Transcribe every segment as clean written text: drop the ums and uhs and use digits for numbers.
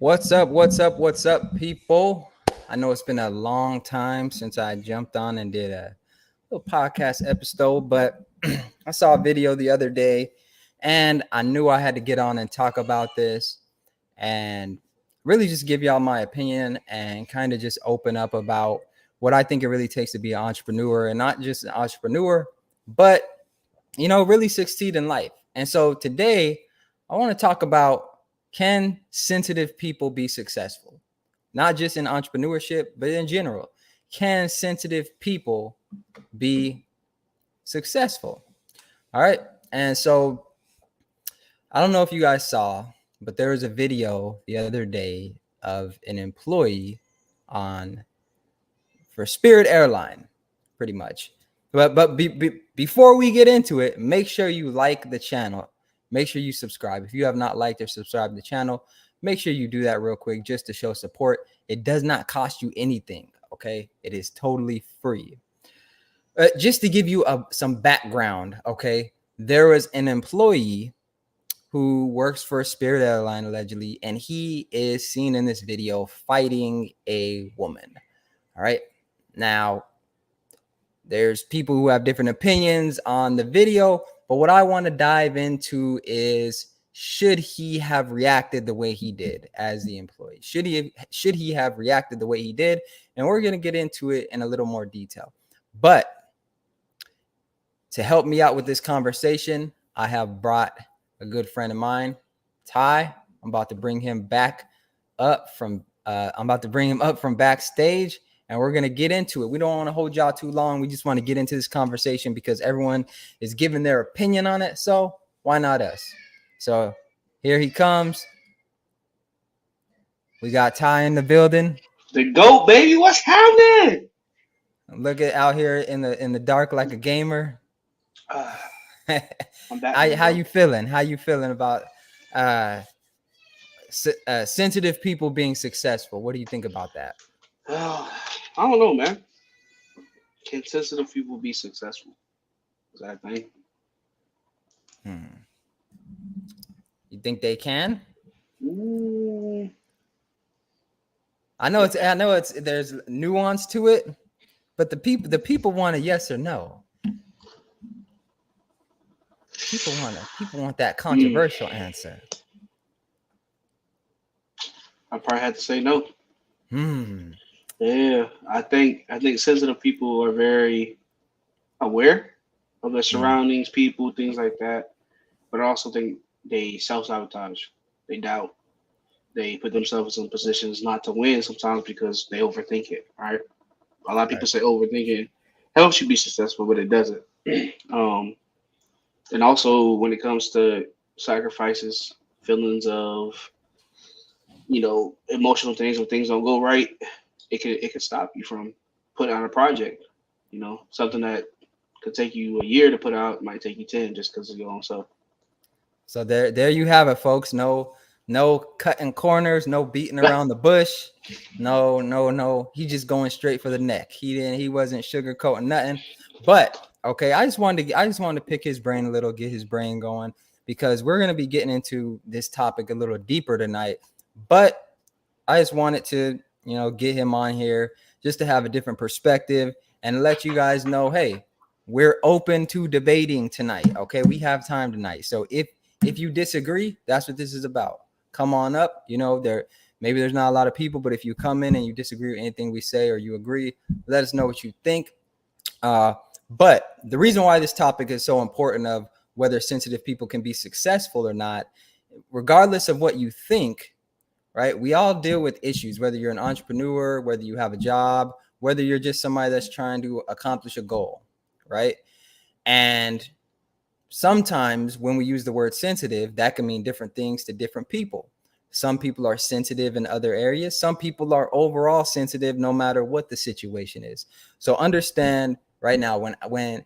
What's up? What's up? What's up, people? I know it's been a long time since I jumped on and did a little podcast episode, but I saw a video the other day and I knew I had to get on and talk about this and really just give y'all my opinion and kind of just open up about what I think it really takes to be an entrepreneur, and not just an entrepreneur, but really succeed in life. And so today I want to talk about, can sensitive people be successful? Not just in entrepreneurship, but in general. Can sensitive people be successful? All right. And so I don't know if you guys saw, but there was a video the other day of an employee on for Spirit Airline, pretty much. But before we get into it, make sure you like the channel. Make sure you subscribe. If you have not liked or subscribed to the channel, make sure you do that real quick just to show support. It does not cost you anything, okay? It is totally free. Just to give you some background, okay? There was an employee who works for Spirit Airline allegedly, and he is seen in this video fighting a woman. All right. Now, there's people who have different opinions on the video, but what I want to dive into is, should he have reacted the way he did as the employee? Should he have reacted the way he did? And we're going to get into it in a little more detail. But to help me out with this conversation, I have brought a good friend of mine, Ty. I'm about to bring him up from backstage, and we're going to get into it. We don't want to hold y'all too long. We just want to get into this conversation because everyone is giving their opinion on it. So why not us? So here he comes. We got Ty in the building. The GOAT, baby. What's happening? Look at out here in the dark like a gamer. I'm back. How you feeling? How you feeling about sensitive people being successful? What do you think about that? I don't know, man. Can sensitive people be successful? Is that a thing? You think they can? Ooh. I know it's there's nuance to it, but the people want a yes or no. People want that controversial answer. I probably had to say no. Yeah, I think sensitive people are very aware of their surroundings, people, things like that. But I also think they self-sabotage. They doubt. They put themselves in positions not to win sometimes because they overthink it. Right? A lot of people say overthinking helps you be successful, but it doesn't. And also when it comes to sacrifices, feelings of emotional things, when things don't go right, it could stop you from putting out a project. Something that could take you a year to put out might take you 10 just because of your own self. So there you have it, folks. No cutting corners, no beating around the bush. No. He just going straight for the neck. He wasn't sugarcoating nothing. But okay, I just wanted to pick his brain a little, get his brain going, because we're gonna be getting into this topic a little deeper tonight. But I just wanted to, get him on here just to have a different perspective and let you guys know, hey, we're open to debating tonight. Okay, we have time tonight. So if you disagree, that's what this is about. Come on up. Maybe there's not a lot of people, but if you come in and you disagree with anything we say or you agree, let us know what you think. But the reason why this topic is so important, of whether sensitive people can be successful or not, regardless of what you think, right? We all deal with issues, whether you're an entrepreneur, whether you have a job, whether you're just somebody that's trying to accomplish a goal, right? And sometimes when we use the word sensitive, that can mean different things to different people. Some people are sensitive in other areas. Some people are overall sensitive no matter what the situation is. So understand right now, when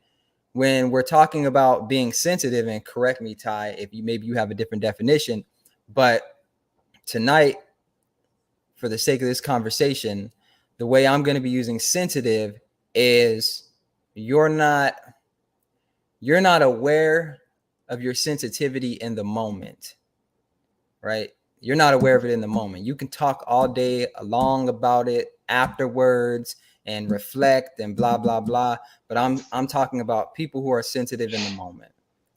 we're talking about being sensitive, and correct me, Ty, if maybe you have a different definition, but tonight, for the sake of this conversation, the way I'm going to be using sensitive is you're not aware of your sensitivity in the moment, right? You're not aware of it in the moment. You can talk all day long about it afterwards and reflect and blah blah blah. But I'm talking about people who are sensitive in the moment,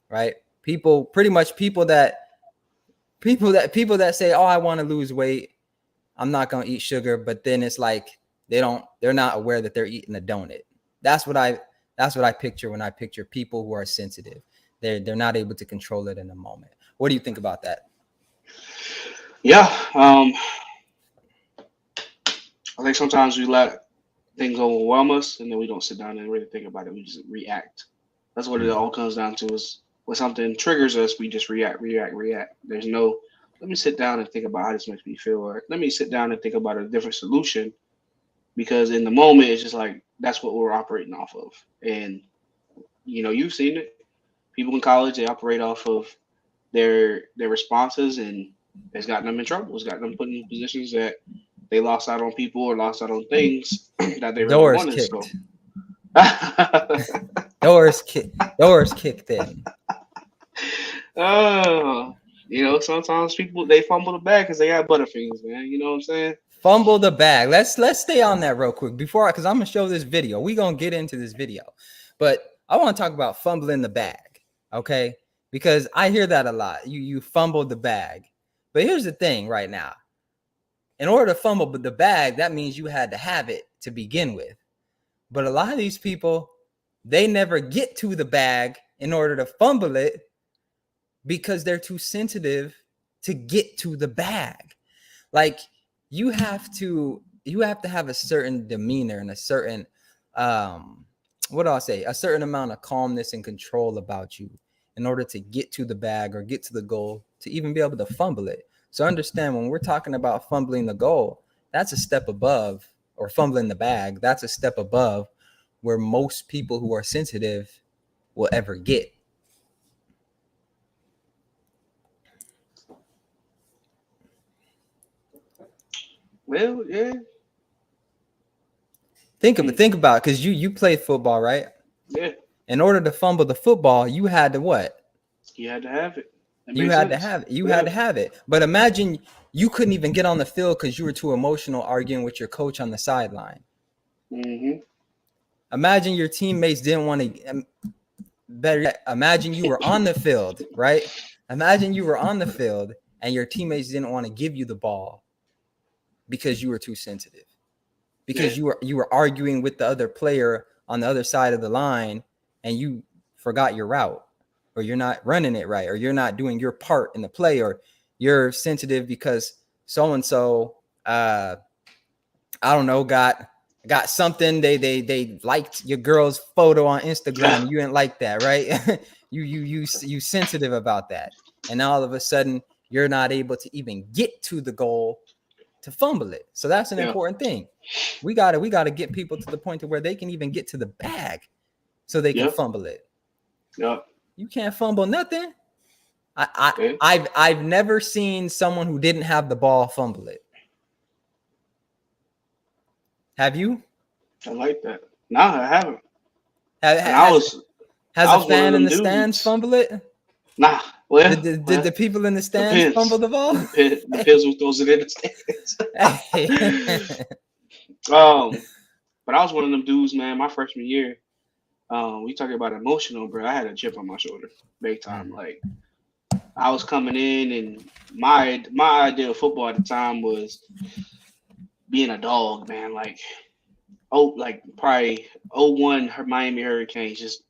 right? People, pretty much people that say, "Oh, I want to lose weight. I'm not gonna eat sugar," but then it's like they're not aware that they're eating a donut. That's what I picture when I picture people who are sensitive. They're not able to control it in the moment. What do you think about that? Yeah. I think sometimes we let things overwhelm us, and then we don't sit down and really think about it. We just react. That's what it all comes down to. Is when something triggers us, we just react. There's no, let me sit down and think about how this makes me feel, or let me sit down and think about a different solution. Because in the moment, it's just like that's what we're operating off of. And you've seen it. People in college, they operate off of their responses, and it's gotten them in trouble. It's gotten them put in positions that they lost out on people or lost out on things that they really Doors wanted. So kicked. Doors kicked in. Oh, sometimes people they fumble the bag because they got butterfingers, man. You know what I'm saying? Fumble the bag. Let's stay on that real quick because I'm gonna show this video. We're gonna get into this video, but I want to talk about fumbling the bag, okay? Because I hear that a lot. You fumbled the bag, but here's the thing. Right now, in order to fumble the bag, that means you had to have it to begin with. But a lot of these people, they never get to the bag in order to fumble it because they're too sensitive to get to the bag. Like you have to have a certain demeanor and a certain what do I say? A certain amount of calmness and control about you in order to get to the bag or get to the goal to even be able to fumble it. So understand, when we're talking about fumbling the goal, that's a step above, or fumbling the bag, that's a step above where most people who are sensitive will ever get. Well, yeah. Think about it, because you played football, right? Yeah. In order to fumble the football, you had to what? You had to have it. That You makes had to sense. have it. You had Yeah. to have it. But imagine you couldn't even get on the field because you were too emotional arguing with your coach on the sideline. Mm-hmm. Imagine your teammates didn't want to. Better yet, imagine you were on the field, right? Imagine you were on the field and your teammates didn't want to give you the ball because you were too sensitive. Yeah. Because you were arguing with the other player on the other side of the line and you forgot your route, or you're not running it right, or you're not doing your part in the play, or you're sensitive because so and so I don't know, got something, they liked your girl's photo on Instagram, you didn't like that, right? you sensitive about that, and all of a sudden you're not able to even get to the goal to fumble it. So that's an Yeah. important thing. We gotta get people to the point to where they can even get to the bag so they can Yeah. fumble it. Yeah. You can't fumble nothing. I, I Okay. I've never seen someone who didn't have the ball fumble it. Have you? I like that. Nah, I haven't. And I Has was has I a was one of fan in them the stands dudes. fumble it? Nah. Did the people in the stands fumble Depends. the ball? Depends who throws it in Hey. the stands. But I was one of them dudes, man. My freshman year, we talking about emotional, bro. I had a chip on my shoulder, big time. Mm. Like I was coming in, and my idea of football at the time was being a dog, man. Like probably '01 Miami Hurricanes, just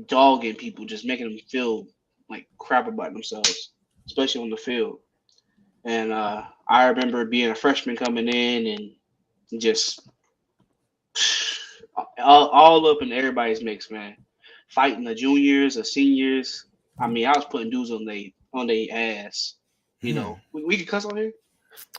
dogging people, just making them feel like crap about themselves, especially on the field. And I remember being a freshman coming in and just all up in everybody's mix, man. Fighting the juniors, the seniors. I mean, I was putting dudes on they ass. We can cuss on here.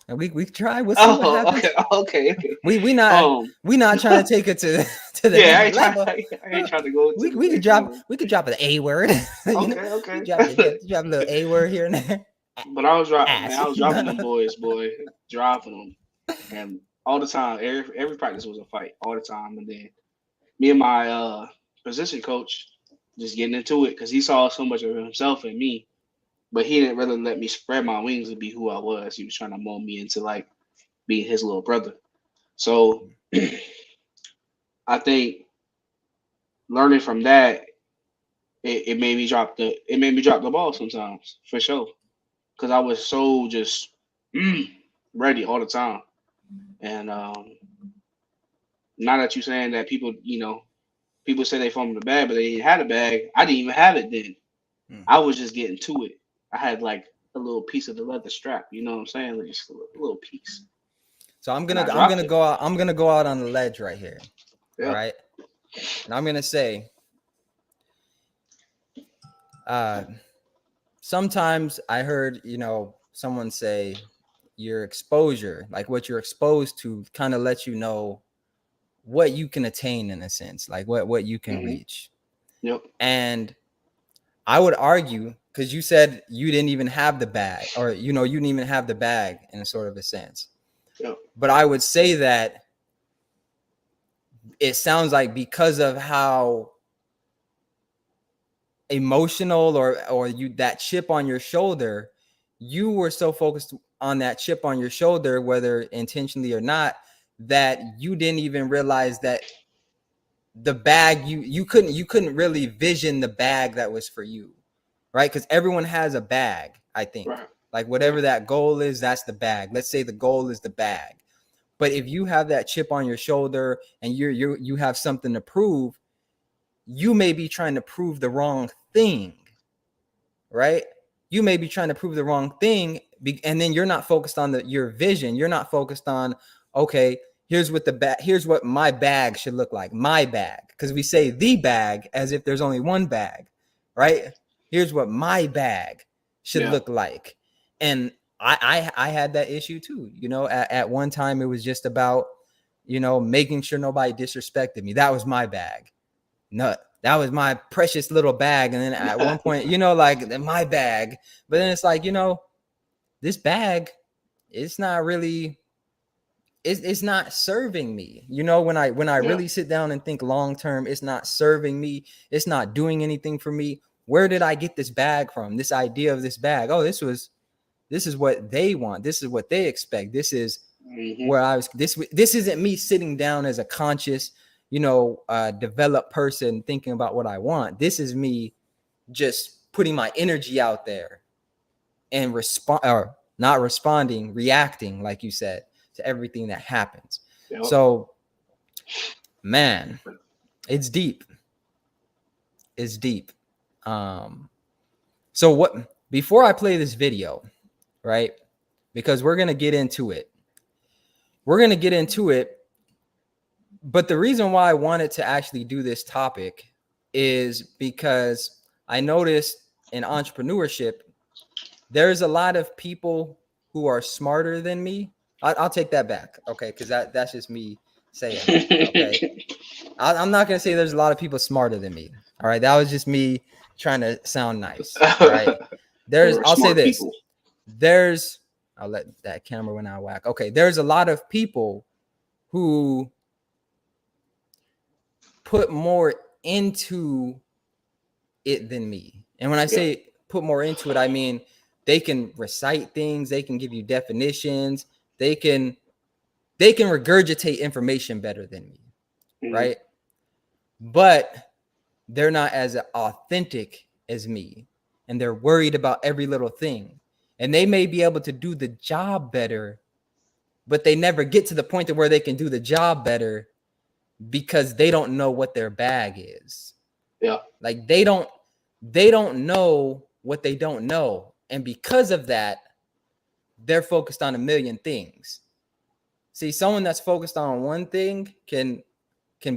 And we try. We'll see what Oh, happens. okay, okay. We not Um, we not trying to take it to to the yeah, I next ain't trying. level. I ain't trying to go to We the we could next drop level. we could drop an A word. You know, Okay, we okay. drop a little A word here and there. But I was dropping, man. Ass. I was dropping them boys, boy, dropping them, and all the time. Every practice was a fight, all the time. And then me and my position coach just getting into it because he saw so much of himself in me. but he didn't really let me spread my wings and be who I was. He was trying to mold me into like being his little brother. So I think learning from that, it made me drop the ball sometimes for sure because I was so just mm, ready all the time. And now that you're saying that people say they from the bag, but they didn't have the bag. I didn't even have it then. Mm. I was just getting to it. I had like a little piece of the leather strap. You know what I'm saying? Like just a little piece, So I'm and gonna I I'm dropped gonna it. go out. I'm gonna go out on the ledge right here. All Yeah. right, and I'm gonna say, uh, sometimes I heard someone say your exposure, like what you're exposed to, kind of lets you know what you can attain in a sense, like what you can Hmm. reach. Yep. And I would argue, because you said you didn't even have the bag, or you didn't even have the bag in a sort of a sense. Yep. But I would say that it sounds like because of how emotional or you that chip on your shoulder, you were so focused on that chip on your shoulder, whether intentionally or not, that you didn't even realize that the bag you couldn't really vision the bag that was for you, right? Because everyone has a bag, I think. Right. Like Yeah. whatever that goal is, that's the bag. Let's say the goal is the bag. But if you have that chip on your shoulder and you have something to prove, you may be trying to prove the wrong thing, right? You may be trying to prove the wrong thing, and then you're not focused on your vision. You're not focused on, okay, here's what my bag should look like. My bag, because we say the bag as if there's only one bag, right? Here's what my bag should Yeah. look like. And I had that issue too. At one time it was just about, making sure nobody disrespected me. That was my bag. No, that was my precious little bag. And then at one point, like my bag. But then it's like, this bag, it's not really, it's not serving me. When I Yeah. really sit down and think long term, it's not serving me. It's not doing anything for me. Where did I get this bag from? This idea of this bag. Oh, this is what they want. This is what they expect. This is Hmm. where I was. This isn't me sitting down as a conscious, developed person thinking about what I want. This is me just putting my energy out there and respond, or not responding, reacting, like you said, to everything that happens. Yep. So, man, it's deep. It's deep. Um, so what? Before I play this video, right? Because we're gonna get into it. We're gonna get into it. But the reason why I wanted to actually do this topic is because I noticed in entrepreneurship, there's a lot of people who are smarter than me. I'll take that back, okay? Because that's just me saying that, okay? I'm not gonna say there's a lot of people smarter than me. All right, that was just me trying to sound nice. All right, There are I'll say smart this. people. There's I'll let that camera went out of whack. Okay, there's a lot of people who put more into it than me. And when I Yeah. say put more into it, I mean they can recite things, they can give you definitions, they can regurgitate information better than me, Hmm. right? But they're not as authentic as me, and they're worried about every little thing. And they may be able to do the job better, but they never get to the point to where they can do the job better because they don't know what their bag is. Yeah. Like they don't know what they don't know. And because of that, they're focused on a million things. See, someone that's focused on one thing can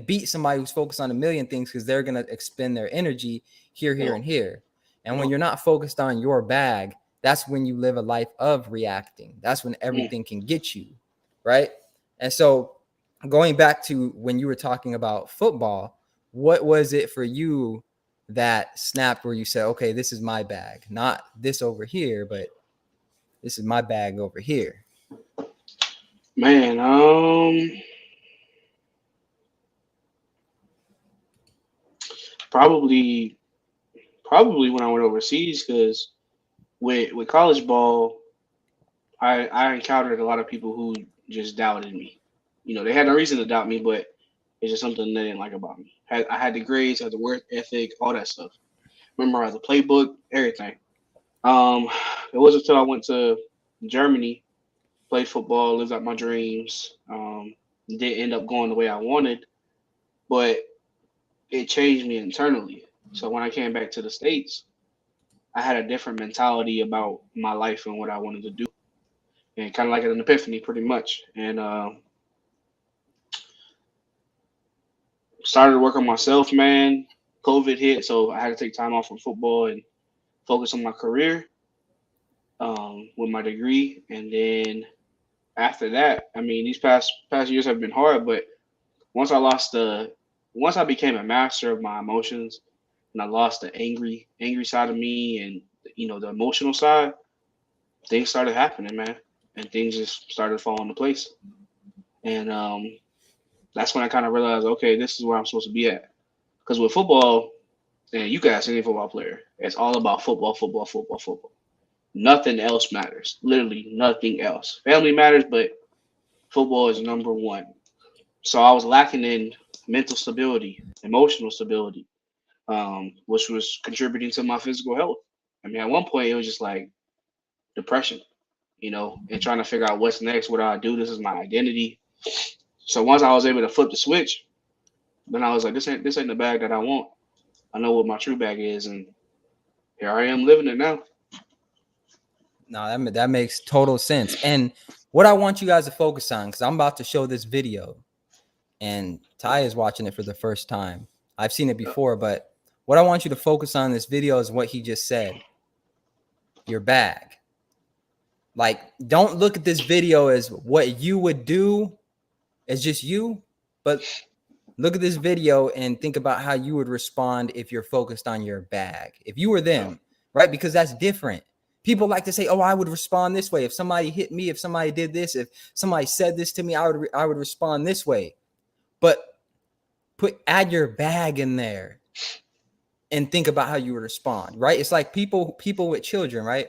beat somebody who's focused on a million things because they're gonna expend their energy here, Yeah. here, and here. And when Yeah. you're not focused on your bag, that's when you live a life of reacting. That's when Mm. everything can get you, right? And so, going back to when you were talking about football, what was it for you that snapped where you said, okay, this is my bag, not this over here, but this is my bag over here? Man, probably probably when I went overseas because with college ball, I encountered a lot of people who just doubted me. You know, they had no reason to doubt me, but it's just something they didn't like about me. I had the grades, had the work ethic, all that stuff. Memorized the playbook, everything. Um, it wasn't until I went to Germany, played football, lived out my dreams. Didn't end up going the way I wanted, but it changed me internally. So when I came back to the States, I had a different mentality about my life and what I wanted to do, and kind of like an epiphany, pretty much. And started to work on myself, man. COVID hit, so I had to take time off from football and focus on my career with my degree. And then after that, I mean, these past years have been hard, but once I lost the, once I became a master of my emotions, and I lost the angry side of me, and the emotional side, things started happening, man, and things just started falling into place. And that's when I kind of realized, okay, this is where I'm supposed to be at. Because with football, and you can ask any football player, it's all about football, football, football, football. Nothing else matters. Literally nothing else. Family matters, but football is number one. So I was lacking in mental stability, emotional stability, which was contributing to my physical health. I mean, at one point it was just like depression, and trying to figure out what's next, what do I do? This is my identity. So once I was able to flip the switch, then I was like, this ain't the bag that I want. I know what my true bag is, and here I am living it now. No, that makes total sense. And what I want you guys to focus on, because I'm about to show this video, and Ty is watching it for the first time. I've seen it before, but what I want you to focus on in this video is what he just said. Your bag. Like, don't look at this video as what you would do as just you, but look at this video and think about how you would respond if you're focused on your bag. If you were them, right? Because that's different. People like to say, "Oh, I would respond this way. If somebody hit me, if somebody did this, if somebody said this to me, I would respond this way." But add your bag in there and think about how you would respond, right? It's like people with children, right?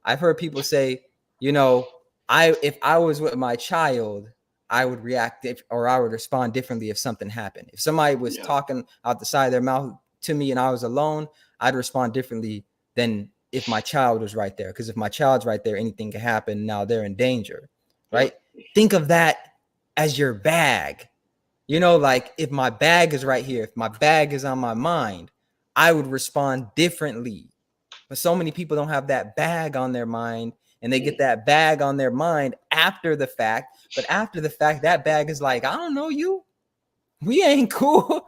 I've heard people say, if I was with my child, I would react or I would respond differently if something happened. If somebody was talking out the side of their mouth to me and I was alone, I'd respond differently than if my child was right there. Because if my child's right there, anything can happen. Now they're in danger, right? Think of that as your bag. Like if my bag is right here, if my bag is on my mind, I would respond differently. But so many people don't have that bag on their mind, and they get that bag on their mind after the fact. But after the fact, that bag is like, I don't know you. We ain't cool.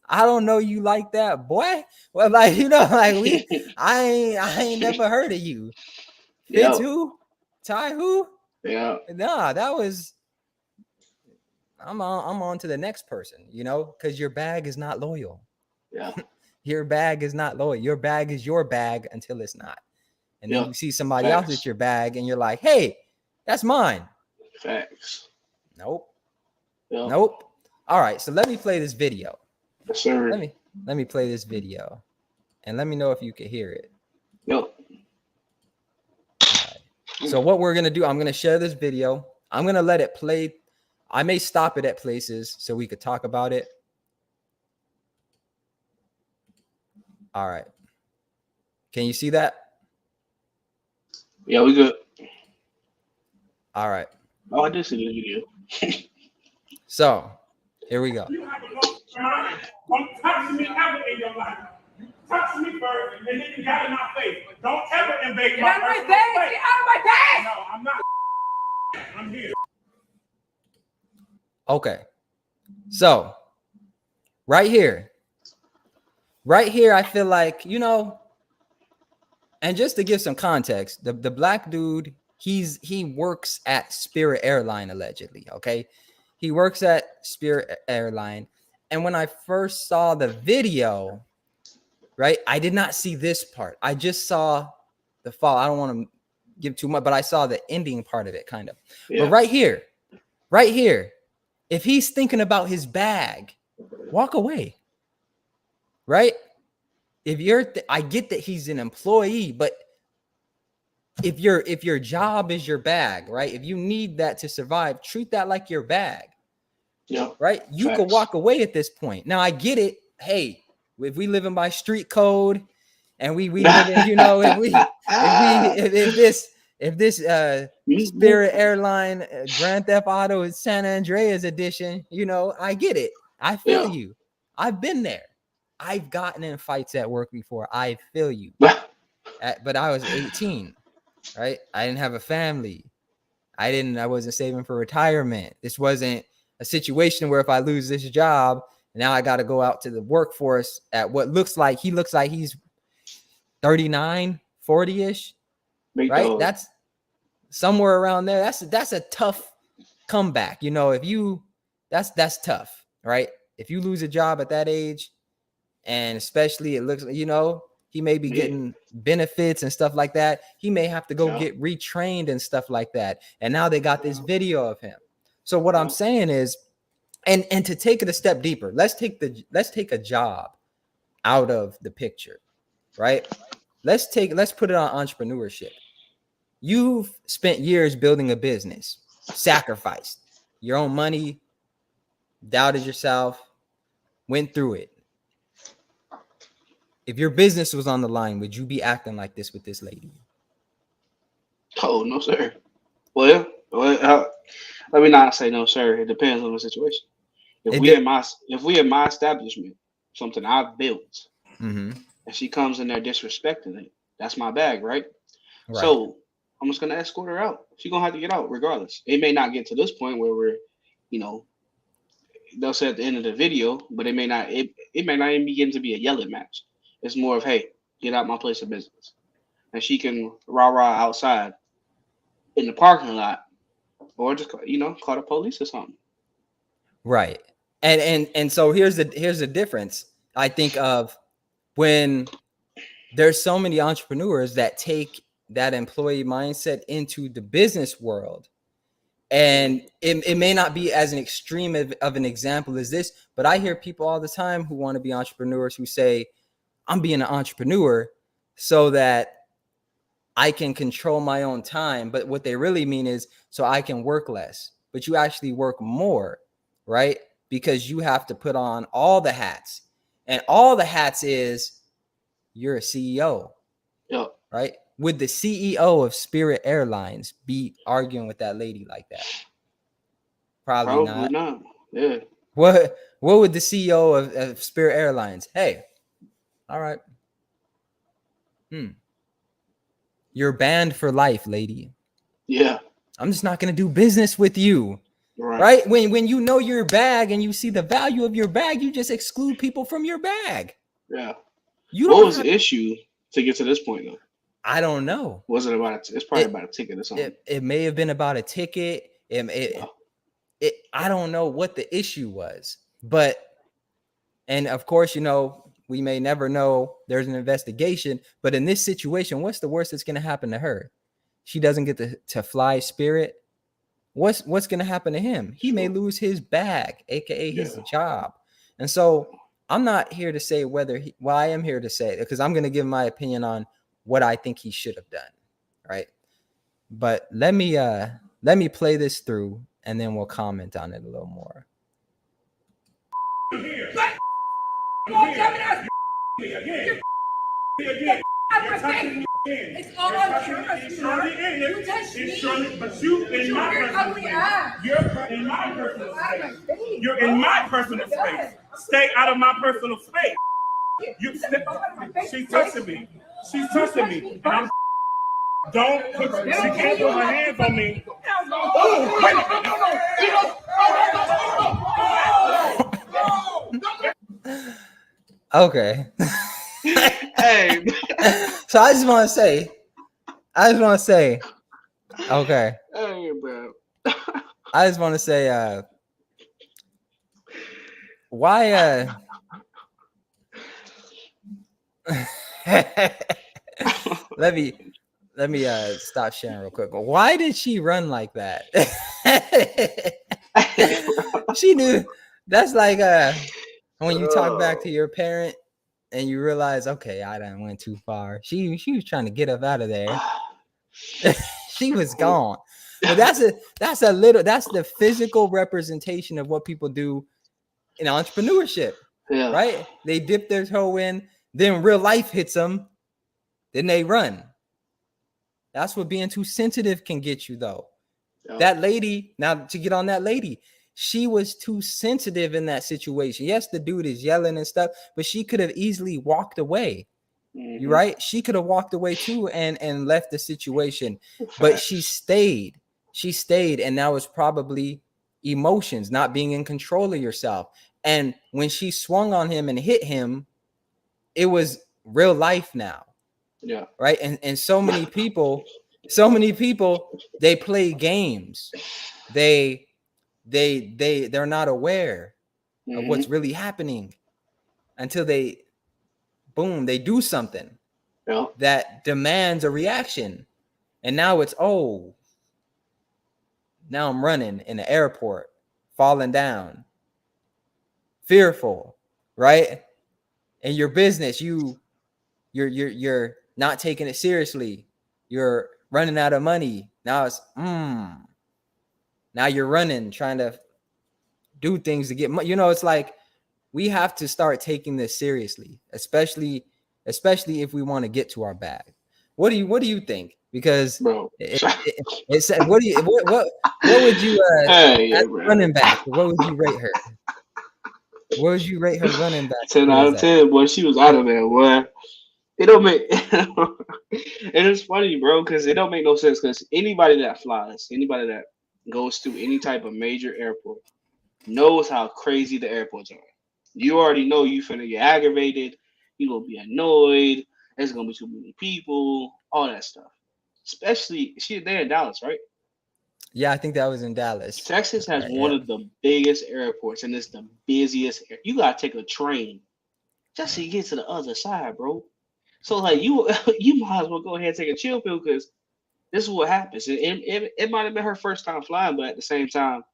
I don't know you like that, boy. Well, like, like I ain't never heard of you. Fitz who? Ty who? Yeah. Nah, that was I'm on to the next person, because your bag is not loyal. Yeah. Your bag is not loyal. Your bag is your bag until it's not. And then you see somebody else with your bag and you're like, hey, that's mine. Facts. Nope. Nope. All right. So let me play this video. Yes, sir. Let me play this video and let me know if you can hear it. Yep. Right. So what we're going to do, I'm going to share this video. I'm going to let it play. I may stop it at places so we could talk about it. All right. Can you see that? Yeah, we good. All right. Oh, I did see the video. So here we go. You have a long time. Don't touch me ever in your life. You touch me first, and then you got in my face. But don't ever invade my personal space. Get out of my face! No, I'm not. I'm here. Okay. So right here, I feel like, and just to give some context, the black dude, he works at Spirit Airline allegedly. Okay. He works at Spirit Airline. And when I first saw the video, right, I did not see this part. I just saw the fall. I don't want to give too much, but I saw the ending part of it kind of. Yeah. But right here, if he's thinking about his bag, walk away. Right? If you're, I get that he's an employee, but if your job is your bag, right? If you need that to survive, treat that like your bag. Yeah. Right? You could walk away at this point. Now I get it. Hey, if we living by street code and we live in, if this Spirit Airline Grand Theft Auto San Andreas edition, I get it. I feel you. I've been there. I've gotten in fights at work before. I feel you. But I was 18, right? I didn't have a family. I wasn't saving for retirement. This wasn't a situation where if I lose this job, now I got to go out to the workforce at what looks like he's 39, 40-ish, right? Dog. That's somewhere around there. That's a tough comeback. That's tough, right? If you lose a job at that age, and especially it looks, he may be getting benefits and stuff like that. He may have to go get retrained and stuff like that. And now they got this video of him. So what I'm saying is, and to take it a step deeper, let's take a job out of the picture, right? Let's put it on entrepreneurship. You've spent years building a business, sacrificed your own money, doubted yourself, went through it. If your business was on the line, would you be acting like this with this lady? Oh, no, sir. Well, let me not say no, sir. It depends on the situation. If we in my establishment, something I've built, and she comes in there disrespecting it, that's my bag, right? So I'm just gonna escort her out. She's gonna have to get out regardless. It may not get to this point where we're, they'll say at the end of the video, but it may not even begin to be a yelling match. It's more of, hey, get out my place of business. And she can rah-rah outside in the parking lot or just, call the police or something. Right. And so here's the difference. I think of when there's so many entrepreneurs that take that employee mindset into the business world. And it may not be as an extreme of an example as this, but I hear people all the time who want to be entrepreneurs who say, I'm being an entrepreneur so that I can control my own time. But what they really mean is so I can work less, but you actually work more, right? Because you have to put on all the hats, and all the hats is you're a CEO, right? Would the CEO of Spirit Airlines be arguing with that lady like that? Probably not. Yeah. What would the CEO of Spirit Airlines? Hey, all right. You're banned for life, lady. Yeah. I'm just not going to do business with you. Right? When you know your bag and you see the value of your bag, you just exclude people from your bag. Yeah. What was the issue to get to this point, though? I don't know. Was it about it's probably about a ticket or something. It may have been about a ticket. I don't know what the issue was. And of course, we may never know. There's an investigation. But in this situation, what's the worst that's going to happen to her? She doesn't get to fly Spirit. What's going to happen to him? He may lose his bag, aka his job. And so I'm not here to say I am here to say, because I'm going to give my opinion on what I think he should have done, right? But let me play this through, and then we'll comment on it a little more. It's all on camera. You touched me. But you in my personal space. You're in my personal space. You're in my personal space. Stay out of my personal space. She's touching me. She's touching me. And don't put. She can't put her hands on me. Okay. Hey. So I just want to say, okay. Hey, bro. I just want to say, why? Let me stop sharing real quick. Why did she run like that? She knew. That's like when you talk back to your parent and you realize, okay, I done went too far. She was trying to get up out of there. She was gone. But that's the physical representation of what people do in entrepreneurship, Yeah. right? They dip their toe in, then real life hits them, then they run. That's what being too sensitive can get you, though. Yeah. That lady, now to get on that lady, she was too sensitive in that situation. Yes, the dude is yelling and stuff, but she could have easily walked away. Mm-hmm. You right? She could have walked away too and left the situation, but Facts. she stayed. She stayed, and that was probably emotions, not being in control of yourself. And when she swung on him and hit him, it was real life now. Yeah. Right? And so many people, they play games. They're not aware of Mm-hmm. what's really happening until they do something Yeah. that demands a reaction. And now it's, oh, now I'm running in the airport, falling down, fearful, right? In your business, you're not taking it seriously. You're running out of money. Now it's now you're running, trying to do things to get money. It's like we have to start taking this seriously, especially if we want to get to our bag. What do you think? Because Bro. it said, what would you as bro. running back? What would you rate her? What would you rate her running back 10 out skills of at? 10, boy. She was out of there, boy. It don't make and it's funny, bro, because it don't make no sense. Because anybody that flies, anybody that goes to any type of major airport knows how crazy the airports are. You already know you finna get aggravated, you gonna be annoyed, there's gonna be too many people, all that stuff. Especially they're in Dallas, right? Yeah, I think that was in Dallas. Texas has Right, one yeah. of the biggest airports, and it's the busiest. You gotta take a train just to get to the other side, bro. So like you might as well go ahead and take a chill pill because this is what happens. It might have been her first time flying, but at the same time,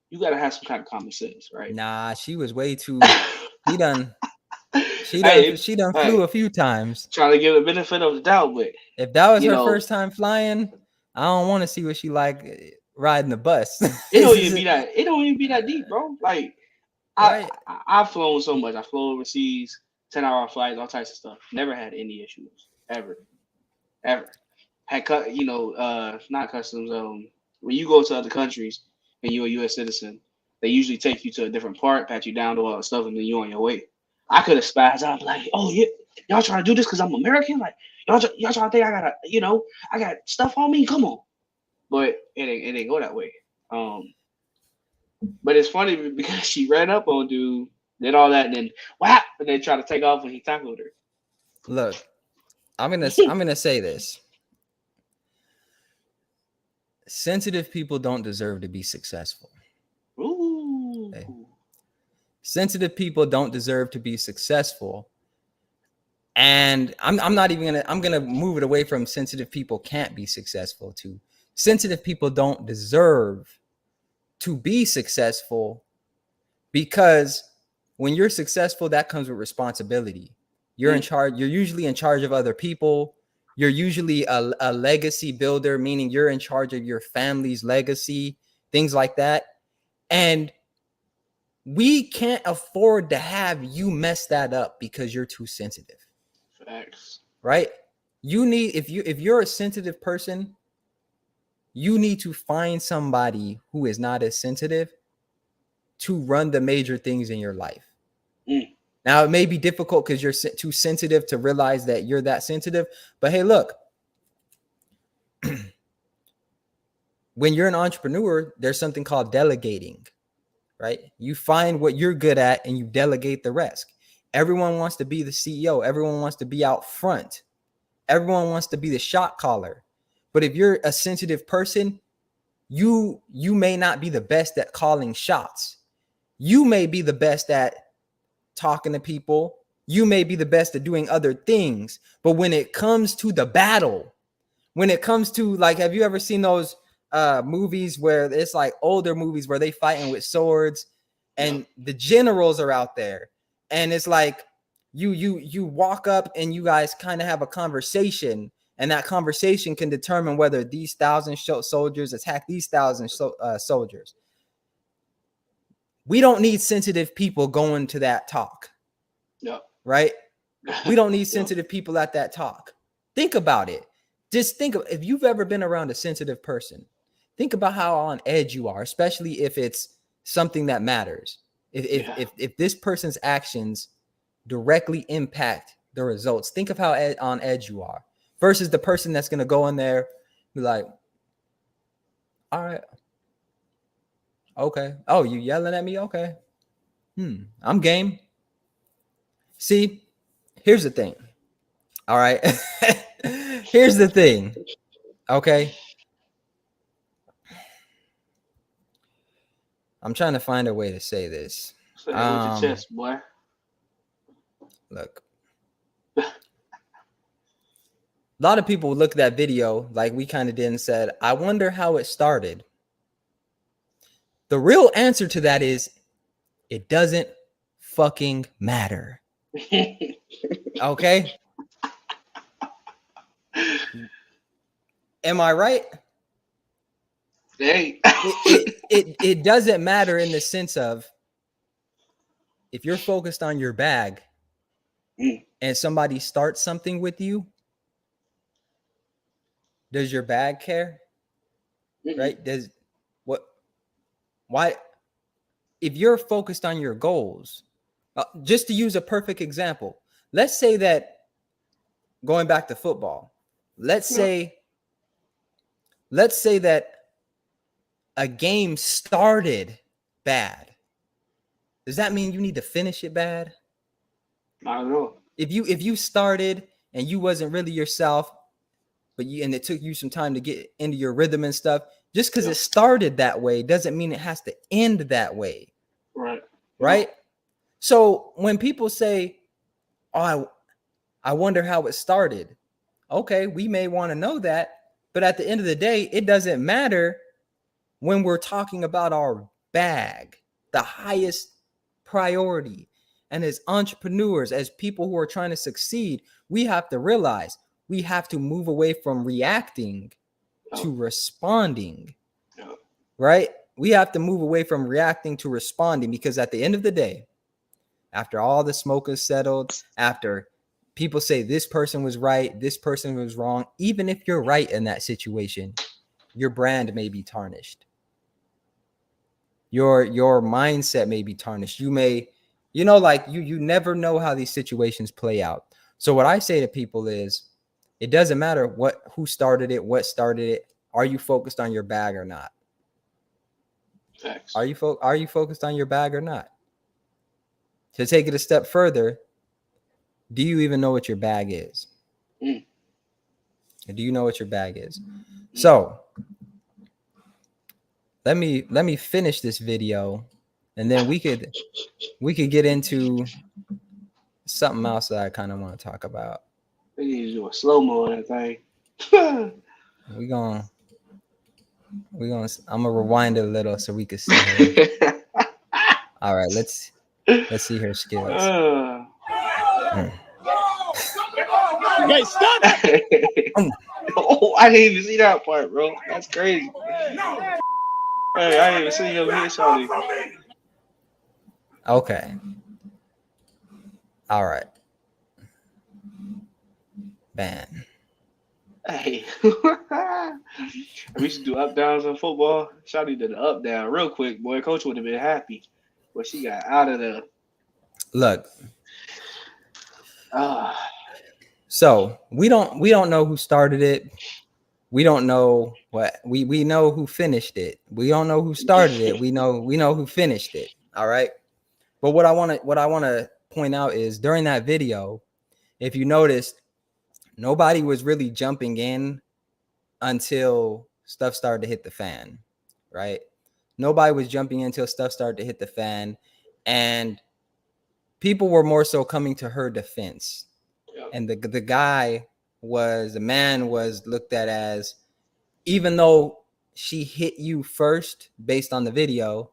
you gotta have some kind of common sense, right? Nah, she was way too. She done. Hey, She done hey, flew a few times. trying to give the benefit of the doubt, but If that was you her know, first time flying, I don't want to see what she like riding the bus. it don't even be that. It don't even be that deep, bro. Like Right? I've flown so much. I flew overseas, 10-hour flights, all types of stuff. Never had any issues ever, ever. Had not customs. When you go to other countries and you're a U.S. citizen, they usually take you to a different part, pat you down, do all that stuff, and then you on your way. I could have spazzed out like, oh yeah, y'all trying to do this because I'm American? Like y'all trying to think I gotta, I got stuff on me? Come on, but it ain't go that way. But it's funny because she ran up on dude, did all that, and then whap, and then tried to take off when he tackled her. Look, I'm gonna say this. Sensitive people don't deserve to be successful. Ooh. Okay? Sensitive people don't deserve to be successful. And I'm not even gonna move it away from sensitive people can't be successful to sensitive people don't deserve to be successful, because when you're successful, that comes with responsibility. You're in charge. You're usually in charge of other people. You're usually a legacy builder, meaning you're in charge of your family's legacy, things like that. And we can't afford to have you mess that up because you're too sensitive. Facts. Right? You need, if you're a sensitive person, you need to find somebody who is not as sensitive to run the major things in your life. Now, it may be difficult because you're too sensitive to realize that you're that sensitive. But hey, look, when you're an entrepreneur, there's something called delegating, right? You find what you're good at and you delegate the rest. Everyone wants to be the CEO. Everyone wants to be out front. Everyone wants to be the shot caller. But if you're a sensitive person, you may not be the best at calling shots. You may be the best at talking to people. You may be the best at doing other things. But when it comes to the battle, when it comes to, like, have you ever seen those movies where it's like older movies where they fighting with swords and the generals are out there, and it's like you walk up and you guys kind of have a conversation, And that conversation can determine whether these 1,000 soldiers attack these 1,000 soldiers. We don't need sensitive people going to that talk. Yep. Right? We don't need sensitive people at that talk. Think about it. Just think of, if you've ever been around a sensitive person, think about how on edge you are, especially if it's something that matters. If this person's actions directly impact the results, think of how on edge you are versus the person that's going to go in there be like, all right, okay. Oh, you yelling at me? Okay. I'm game. See, here's the thing. All right. Here's the thing. Okay. I'm trying to find a way to say this. Say it with your chest, boy. Look. A lot of people look at that video like we kind of did and said, I wonder how it started. The real answer to that is it doesn't fucking matter. Okay? Am I right? Hey. It doesn't matter in the sense of if you're focused on your bag and somebody starts something with you, does your bag care? Right? Why? If you're focused on your goals, just to use a perfect example, let's say that going back to football, let's say that a game started bad. Does that mean you need to finish it bad? I don't know. If you started and you wasn't really yourself, but it took you some time to get into your rhythm and stuff, just because it started that way doesn't mean it has to end that way. Right? So when people say, oh, I wonder how it started. Okay, we may want to know that, but at the end of the day, it doesn't matter when we're talking about our bag, the highest priority. And as entrepreneurs, as people who are trying to succeed, we have to realize we have to move away from reacting to responding, right? We have to move away from reacting to responding, because at the end of the day, after all the smoke is settled, after people say this person was right, this person was wrong, even if you're right in that situation, your brand may be tarnished. Your mindset may be tarnished. You may, like you never know how these situations play out. So what I say to people is, it doesn't matter who started it, what started it. Are you focused on your bag or not? Facts. Are you focused on your bag or not? To take it a step further, do you even know what your bag is? Do you know what your bag is? So let me finish this video, and then we could get into something else that I kind of want to talk about. They need to do a slow-mo on that thing. I'm gonna rewind it a little so we can see her. All right, let's see her skills. Wait, stop! Oh, I didn't even see that part, bro. That's crazy. Hey, I didn't even see him here, Shawty. Okay. All right. Ban. Hey. We should do up downs in football. Shawty did an up down real quick, boy. Coach would have been happy, but she got out of there. Look. So we don't know who started it. We don't know what we know who finished it. We don't know who started it. We know who finished it. All right. But what I want to point out is, during that video, if you noticed, nobody was really jumping in until stuff started to hit the fan, right? Nobody was jumping in until stuff started to hit the fan, and people were more so coming to her defense. And the man was looked at as, even though she hit you first based on the video,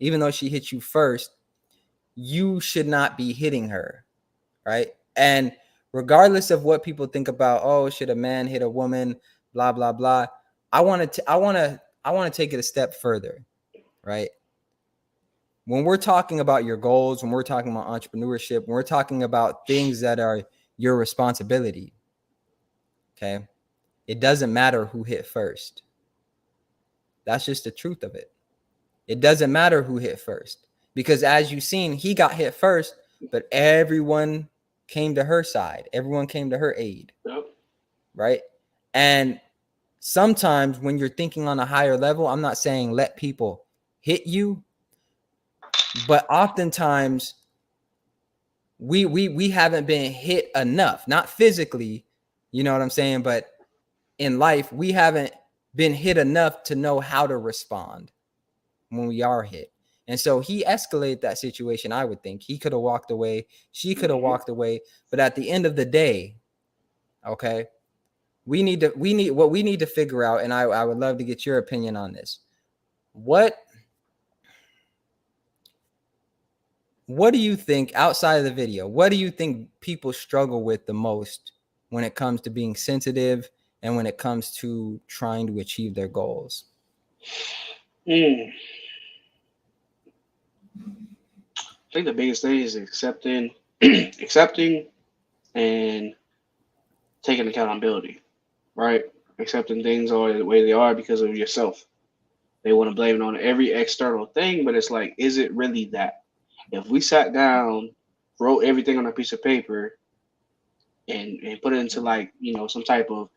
even though she hit you first, you should not be hitting her, right? And regardless of what people think about, oh, should a man hit a woman, blah blah blah. I want to take it a step further, right? When we're talking about your goals, when we're talking about entrepreneurship, when we're talking about things that are your responsibility, okay, it doesn't matter who hit first. That's just the truth of it. It doesn't matter who hit first, because as you've seen, he got hit first, but everyone came to her side. Everyone came to her aid, right? And sometimes when you're thinking on a higher level, I'm not saying let people hit you, but oftentimes we haven't been hit enough, not physically, you know what I'm saying, but in life, we haven't been hit enough to know how to respond when we are hit. And so he escalated that situation. I would think he could have walked away. She could have walked away. But at the end of the day, okay, we need to figure out, and I would love to get your opinion on this. What do you think outside of the video? What do you think people struggle with the most when it comes to being sensitive and when it comes to trying to achieve their goals? I think the biggest thing is accepting and taking accountability, right? Accepting things are the way they are because of yourself. They want to blame it on every external thing, but it's like, is it really that? If we sat down, wrote everything on a piece of paper, and put it into like, some type of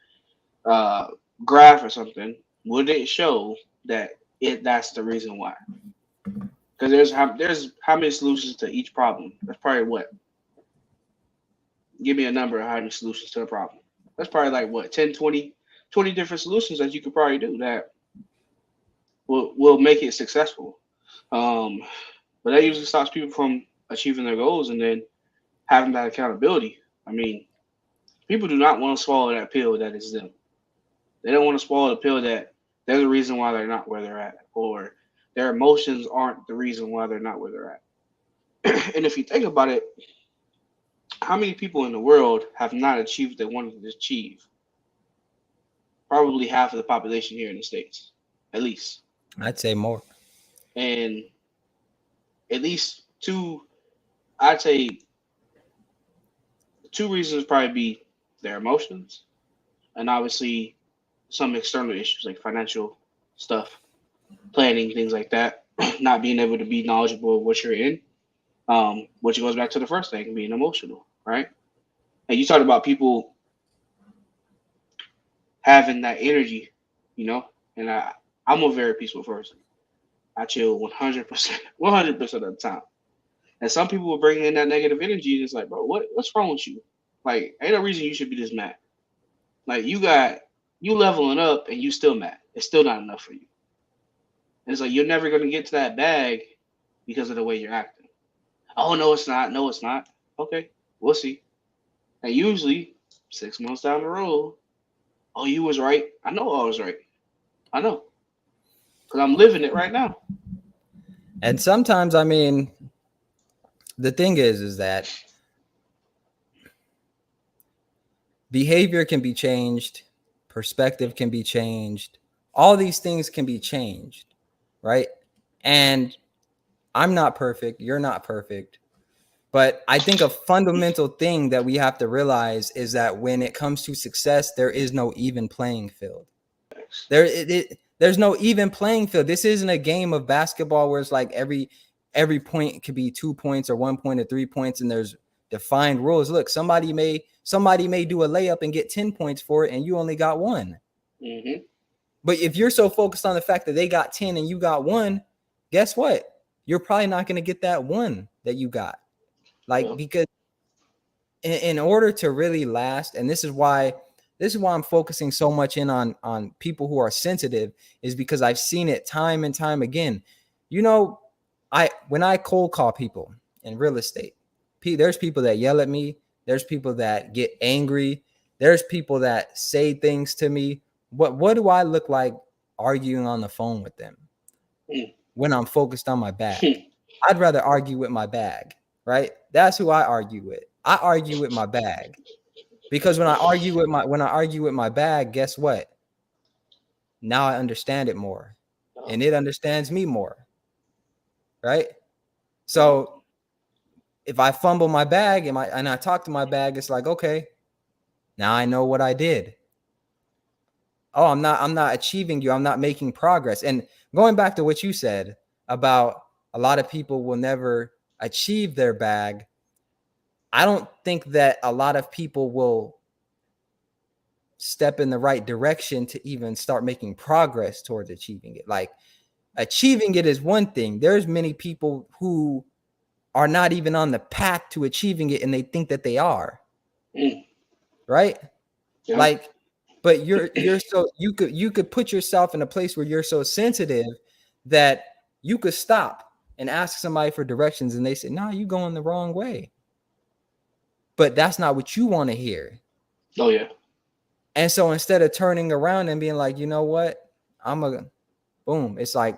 graph or something, would it show that that's the reason why? Because there's how many solutions to each problem? That's probably what? Give me a number of how many solutions to a problem. That's probably like what, 10, 20 different solutions that you could probably do that will make it successful. But that usually stops people from achieving their goals and then having that accountability. I mean, people do not want to swallow that pill that is them. They don't want to swallow the pill that they're the reason why they're not where they're at, or their emotions aren't the reason why they're not where they're at. And if you think about it, how many people in the world have not achieved what they wanted to achieve? Probably half of the population here in the States, at least. I'd say more. And at least I'd say two reasons probably be their emotions and obviously some external issues like financial stuff, planning, things like that, not being able to be knowledgeable of what you're in, which goes back to the first thing, being emotional, right? And you talked about people having that energy, and I'm a very peaceful person. I chill 100%, 100% of the time. And some people will bring in that negative energy and it's like, bro, what's wrong with you? Like, ain't no reason you should be this mad. Like, you leveling up and you still mad. It's still not enough for you. And it's like, you're never going to get to that bag because of the way you're acting. Oh, no, it's not. No, it's not. Okay, we'll see. And usually 6 months down the road, oh, you was right. I know I was right. I know. Because I'm living it right now. And sometimes, I mean, the thing is that behavior can be changed, perspective can be changed, all these things can be changed, right? And I'm not perfect, you're not perfect, but I think a fundamental thing that we have to realize is that when it comes to success, there is no even playing field. There's no even playing field. This isn't a game of basketball where it's like every point could be 2 points or 1 point or 3 points, and there's defined rules. Look, somebody may do a layup and get 10 points for it, and you only got 1. Mm-hmm. But if you're so focused on the fact that they got 10 and you got 1, guess what? You're probably not going to get that 1 that you got. Like, because in order to really last, and this is why I'm focusing so much in on people who are sensitive, is because I've seen it time and time again. When I cold call people in real estate, there's people that yell at me. There's people that get angry. There's people that say things to me. What do I look like arguing on the phone with them when I'm focused on my bag? I'd rather argue with my bag, right? That's who I argue with. I argue with my bag. Because when I argue with my bag, guess what? Now I understand it more, and it understands me more, right? So if I fumble my bag and I talk to my bag, it's like, okay, now I know what I did. Oh, I'm not achieving you. I'm not making progress. And going back to what you said about a lot of people will never achieve their bag, I don't think that a lot of people will step in the right direction to even start making progress towards achieving it. Like achieving it is one thing. There's many people who are not even on the path to achieving it and they think that they are. Right? Yeah. Like, but you're so you could put yourself in a place where you're so sensitive that you could stop and ask somebody for directions and they say, "No, you going the wrong way." But that's not what you want to hear. Oh yeah. And so instead of turning around and being like, you know what, boom, it's like,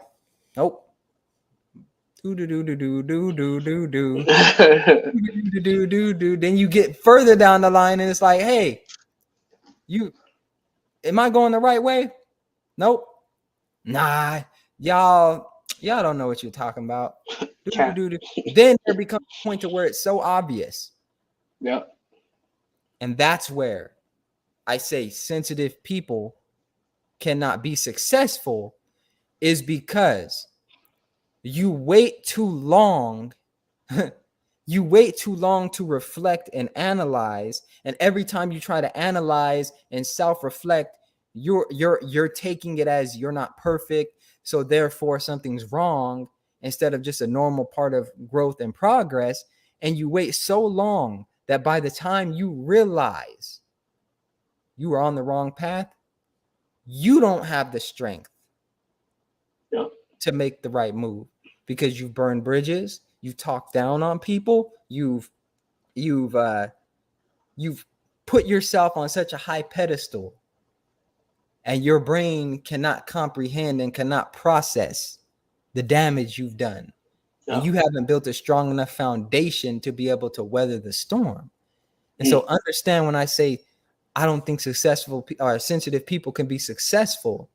nope. Then you get further down the line and it's like, hey, am I going the right way? Nope. Nah, y'all don't know what you're talking about. Then there becomes a point to where it's so obvious. Yep. And that's where I say sensitive people cannot be successful, is because you wait too long. You wait too long to reflect and analyze, and every time you try to analyze and self-reflect, you're taking it as you're not perfect, so therefore something's wrong, instead of just a normal part of growth and progress. And you wait so long that by the time you realize you are on the wrong path, you don't have the strength to make the right move, because you've burned bridges, you've talked down on people, you've put yourself on such a high pedestal, and your brain cannot comprehend and cannot process the damage you've done. And you haven't built a strong enough foundation to be able to weather the storm. And so understand, when I say I don't think successful or sensitive people can be successful,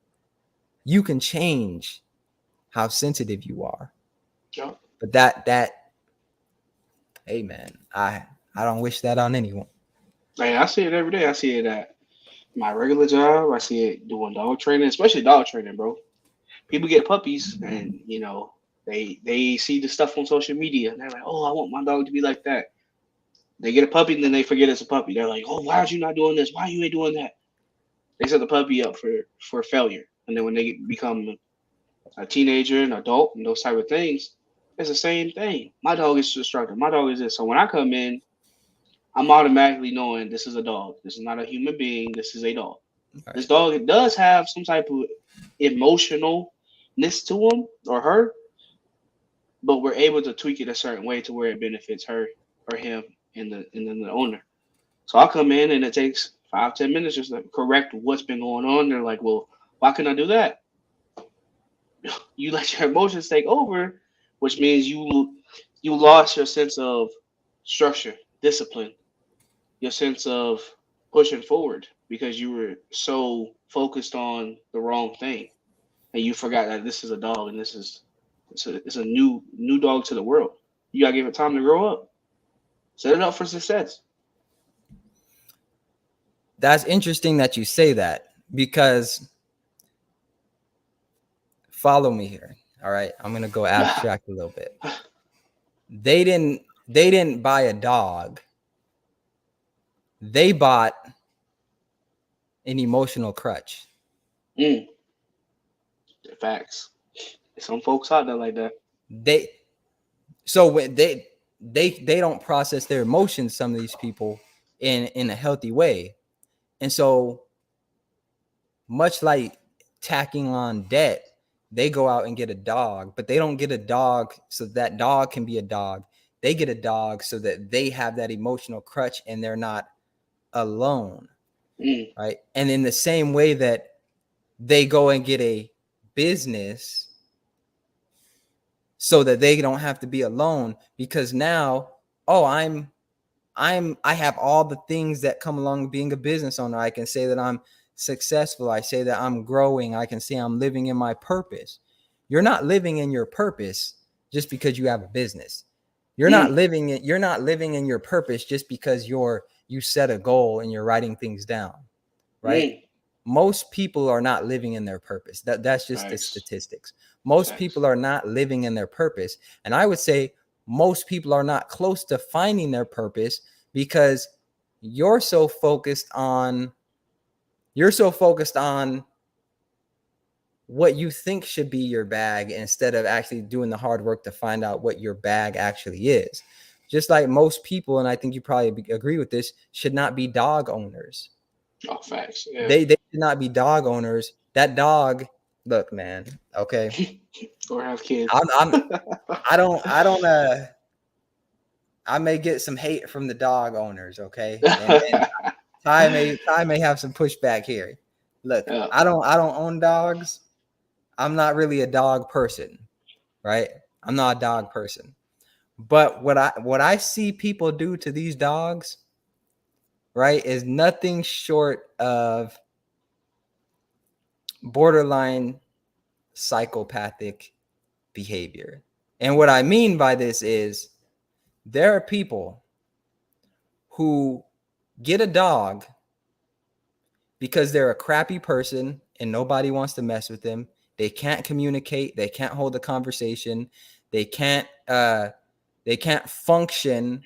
you can change how sensitive you are. Yeah. But that hey man, I don't wish that on anyone. Like, I see it every day. I see it at my regular job. I see it doing dog training, especially dog training, bro. People get puppies, and they see the stuff on social media, and they're like, "Oh, I want my dog to be like that." They get a puppy, and then they forget it's a puppy. They're like, "Oh, why are you not doing this? Why you ain't doing that?" They set the puppy up for failure, and then when they become a teenager, an adult, and those type of things, it's the same thing. My dog is destructive. My dog is this. So when I come in, I'm automatically knowing this is a dog. This is not a human being. This is a dog. Right. This dog, it does have some type of emotionalness to him or her, but we're able to tweak it a certain way to where it benefits her or him and then the owner. So I'll come in and it takes 5-10 minutes just to correct what's been going on. They're like, "Well, why can I do that?" You let your emotions take over, which means you lost your sense of structure, discipline, your sense of pushing forward, because you were so focused on the wrong thing, and you forgot that this is a dog and it's a new dog to the world. You gotta give it time to grow up. Set it up for success. That's interesting that you say that, because follow me here. All right, I'm gonna go abstract a little bit. They didn't buy a dog. They bought an emotional crutch. Facts. Some folks out there like that. When they don't process their emotions, some of these people, in a healthy way. And so much like tacking on debt, they go out and get a dog, but they don't get a dog so that dog can be a dog. They get a dog so that they have that emotional crutch and they're not alone. Right. And in the same way that they go and get a business so that they don't have to be alone, because now, I'm I have all the things that come along with being a business owner. I can say that I'm successful. I say that I'm growing. I can say I'm living in my purpose. You're not living in your purpose just because you have a business. You're not living it. You're not living in your purpose just because you set a goal and you're writing things down, right? Most people are not living in their purpose. That's just the statistics. Most people are not living in their purpose. And I would say most people are not close to finding their purpose because you're so focused on what you think should be your bag instead of actually doing the hard work to find out what your bag actually is. Just like most people, and I think you probably agree with this, should not be dog owners. Oh, facts. Yeah. They should not be dog owners. That dog, look, man. Okay, or have kids. I may get some hate from the dog owners. Okay, and Ty may have some pushback here. Look, I don't own dogs. I'm not really a dog person, right? I'm not a dog person. But what I see people do to these dogs, right, is nothing short of borderline psychopathic behavior. And what I mean by this is there are people who get a dog because they're a crappy person and nobody wants to mess with them. They can't communicate. They can't hold a conversation. They can't function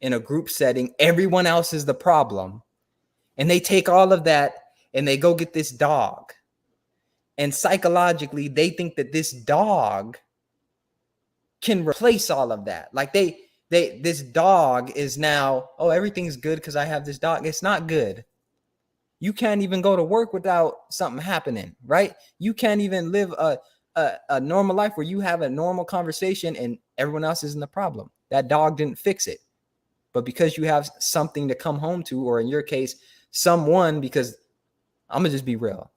in a group setting. Everyone else is the problem. And they take all of that and they go get this dog. And psychologically, they think that this dog can replace all of that. Like this dog is now, oh, everything's good because I have this dog. It's not good. You can't even go to work without something happening, right? You can't even live a normal life where you have a normal conversation and everyone else isn't the problem. That dog didn't fix it. But because you have something to come home to, or in your case, someone, because I'm going to just be real.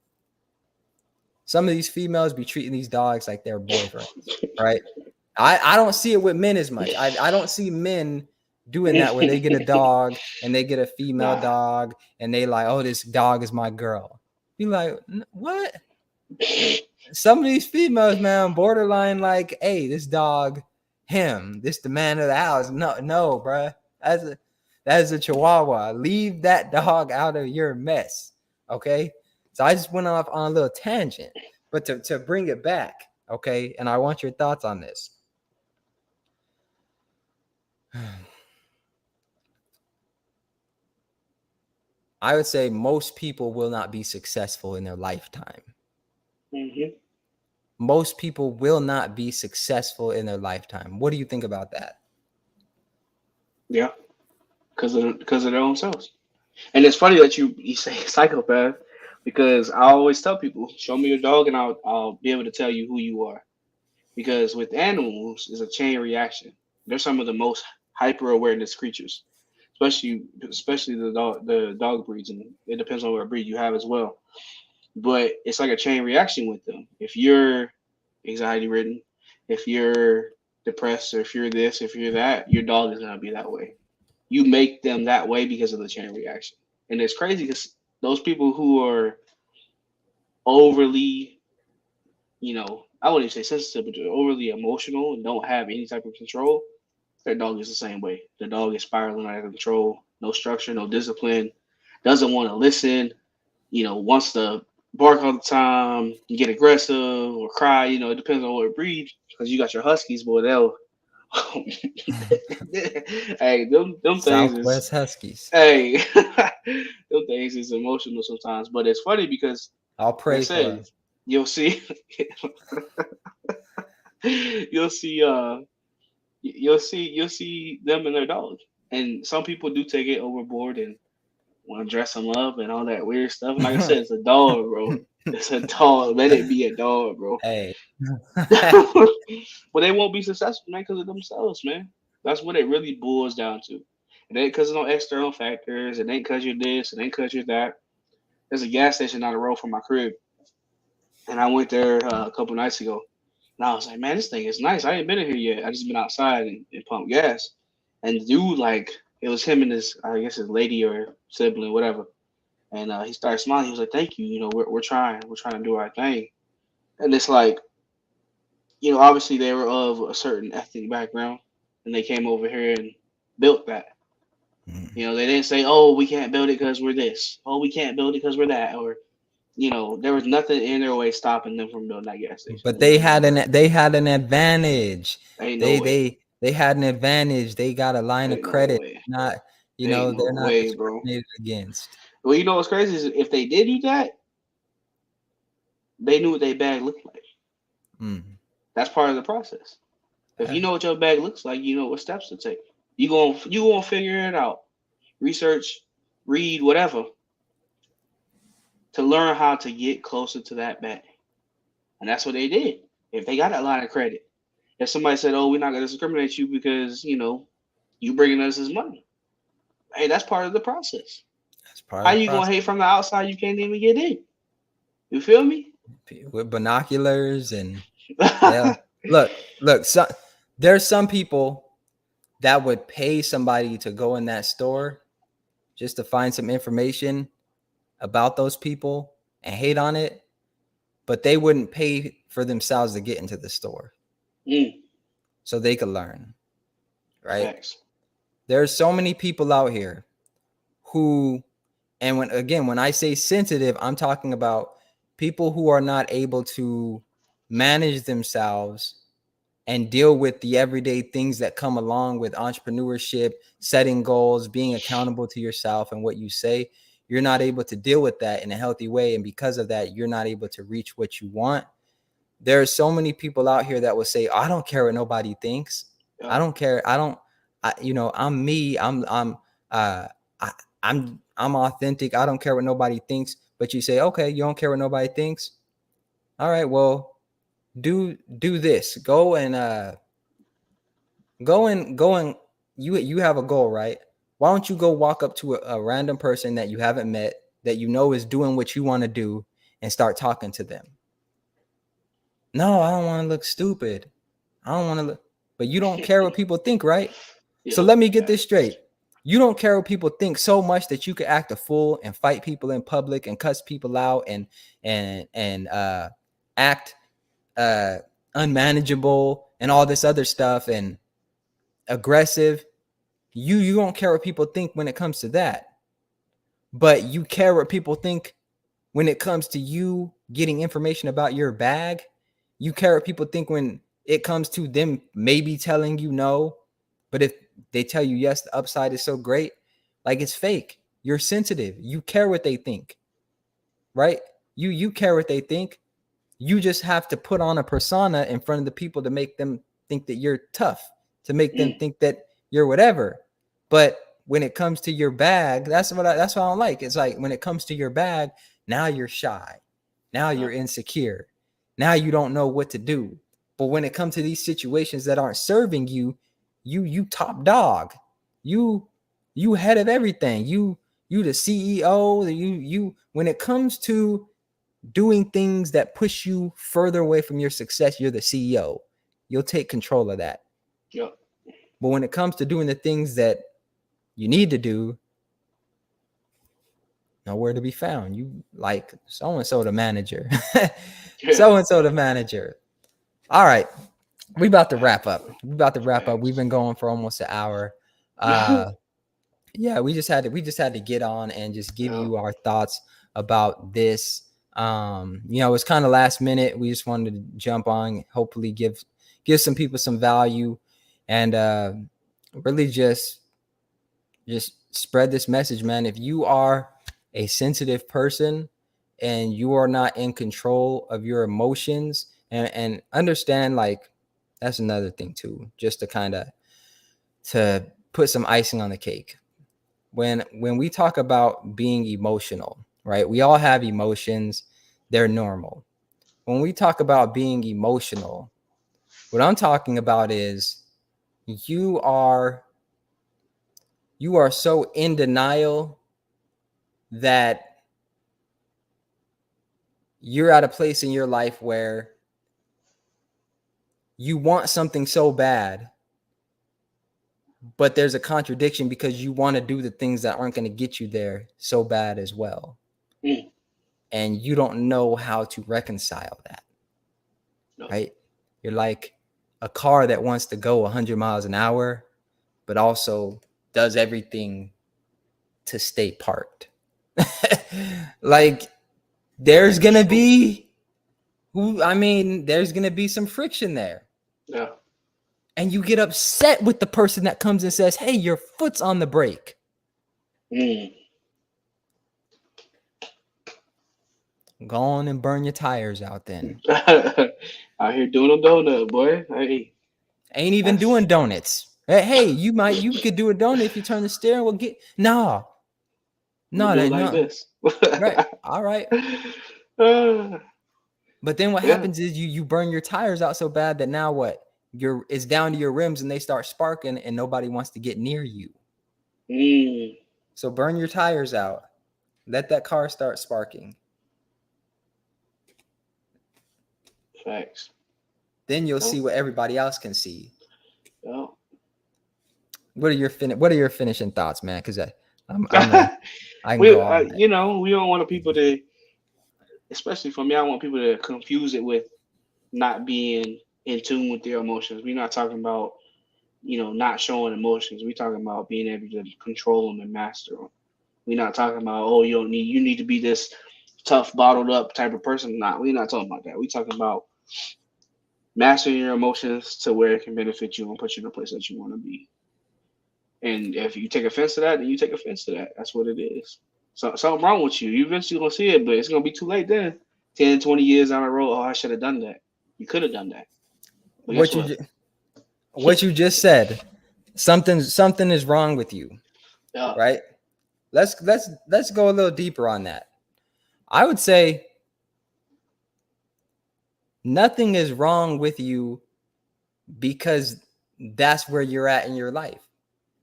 Some of these females be treating these dogs like they're boyfriends, right? I don't see it with men as much. I don't see men doing that where they get a dog and they get a female dog and they like, oh, this dog is my girl. Be like, what? Some of these females, man, borderline like, hey, this dog, him, this the man of the house. No, bro. That's a chihuahua. Leave that dog out of your mess. Okay. So I just went off on a little tangent, but to bring it back, okay, and I want your thoughts on this. I would say most people will not be successful in their lifetime. Mm-hmm. Most people will not be successful in their lifetime. What do you think about that? Yeah, because of their own selves. And it's funny that you say psychopath, because I always tell people, show me your dog and I'll be able to tell you who you are. Because with animals, it's a chain reaction. They're some of the most hyper awareness creatures, especially the dog breeds, and it depends on what breed you have as well. But it's like a chain reaction with them. If you're anxiety ridden, if you're depressed, or if you're this, if you're that, your dog is gonna be that way. You make them that way because of the chain reaction. And it's crazy because those people who are overly, I wouldn't even say sensitive, but they're overly emotional and don't have any type of control, their dog is the same way. The dog is spiraling out of control, no structure, no discipline, doesn't want to listen, wants to bark all the time, get aggressive or cry, it depends on what breed. Because you got your huskies, boy, they'll hey, them Southwest things Huskies. hey, them things is emotional sometimes. But it's funny because, I'll like I pray for said, them. you'll see, you'll see, you'll see them and their dog. And some people do take it overboard and want to dress them up and all that weird stuff. And like I said, it's a dog, bro. It's a dog. Let it be a dog, bro. Hey. But they won't be successful, man, because of themselves, man. That's what it really boils down to. It ain't because of no external factors. It ain't because you're this. It ain't because you're that. There's a gas station down the road from my crib, and I went there a couple nights ago. And I was like, man, this thing is nice. I ain't been in here yet. I just been outside and pumped gas. And the dude, like, It was him and I guess his lady or sibling, whatever. And he started smiling. He was like, "Thank you. You know, we're trying. We're trying to do our thing." And it's like, obviously they were of a certain ethnic background, and they came over here and built that. They didn't say, "Oh, we can't build it because we're this. Oh, we can't build it because we're that." Or, there was nothing in their way stopping them from building that gas station. But they had an advantage. Ain't no They way. they they had an advantage. They got a line of Ain't no credit. way. Not Ain't no they're not way, bro. discriminated against. Well, you know what's crazy is if they did do that, they knew what their bag looked like. Mm. That's part of the process. If you know what your bag looks like, you know what steps to take. You gonna figure it out. Research, read, whatever, to learn how to get closer to that bag. And that's what they did. If they got a line of credit, if somebody said, "Oh, we're not gonna discriminate you because you bringing us this money," hey, that's part of the process. That's part How of the you gonna process. hate from the outside? You can't even get in. You feel me? With binoculars and yeah. Look. So there's some people that would pay somebody to go in that store just to find some information about those people and hate on it, but they wouldn't pay for themselves to get into the store so they could learn, right? Facts. There's so many people out here who, and when I say sensitive, I'm talking about people who are not able to manage themselves and deal with the everyday things that come along with entrepreneurship, setting goals, being accountable to yourself and what you say. You're not able to deal with that in a healthy way. And because of that, you're not able to reach what you want. There are so many people out here that will say, I don't care what nobody thinks. Yep. I don't care. I'm me. Uh, I, I'm authentic. I don't care what nobody thinks. But you say, okay, you don't care what nobody thinks. All right, well, do this. Go and you have a goal, right? Why don't you go walk up to a random person that you haven't met that you know is doing what you want to do and start talking to them? No, I don't want to look stupid. I don't want to look, but you don't care what people think, right? So Yep. let me get this straight. You don't care what people think so much that you could act a fool and fight people in public and cuss people out and act unmanageable and all this other stuff and aggressive. You don't care what people think when it comes to that, but you care what people think when it comes to you getting information about your bag. You care what people think when it comes to them maybe telling you no, but if they tell you yes, the upside is so great, like it's fake. You're sensitive. You care what they think, right? You care what they think. You just have to put on a persona in front of the people to make them think that you're tough, to make them think that you're whatever. But when it comes to your bag, that's what I don't like. It's like when it comes to your bag, now you're shy. Now you're insecure. Now you don't know what to do. But when it comes to these situations that aren't serving you, you top dog. You head of everything. You the CEO. You when it comes to doing things that push you further away from your success, you're the CEO. You'll take control of that. Yep. But when it comes to doing the things that you need to do, nowhere to be found. You like so and so the manager. So and so the manager. All right. We about to wrap up. We've been going for almost an hour. Yeah, we just had to get on and just give you our thoughts about this. It's kind of last minute. We just wanted to jump on, hopefully give some people some value, and really just spread this message, man. If you are a sensitive person and you are not in control of your emotions, and understand, like, that's another thing too, just to put some icing on the cake. When we talk about being emotional, right? We all have emotions. They're normal. When we talk about being emotional, what I'm talking about is you are so in denial that you're at a place in your life where you want something so bad, but there's a contradiction because you want to do the things that aren't going to get you there so bad as well. Mm. And you don't know how to reconcile that. No. Right? You're like a car that wants to go 100 miles an hour, but also does everything to stay parked. Like there's going to be there's going to be some friction there. Yeah. And you get upset with the person that comes and says, hey, your foot's on the brake. Mm. Go on and burn your tires out then. Out here doing a donut, boy. Hey, Ain't even doing donuts. Hey, you could do a donut if you turn the steering wheel. No, do it like no. this. Right. All right. But then what happens is you burn your tires out so bad that now what? It's down to your rims and they start sparking and nobody wants to get near you. Mm. So burn your tires out. Let that car start sparking. Facts. Then you'll see what everybody else can see. Oh. What are your finishing thoughts, man? Because I can go on. You know, we don't want people to, especially for me, I want people to confuse it with not being in tune with their emotions. We're not talking about, you know, not showing emotions. We're talking about being able to control them and master them. We're not talking about, oh, you need to be this tough, bottled up type of person. We're not talking about that. We're talking about mastering your emotions to where it can benefit you and put you in a place that you want to be. And if you take offense to that, then you take offense to that. That's what it is. So something wrong with you. You eventually gonna see it, but it's gonna be too late then. 10, 20 years down the road, oh, I should have done that. You could have done that. But what you just said, something is wrong with you. Yeah. Right? Let's go a little deeper on that. I would say nothing is wrong with you because that's where you're at in your life.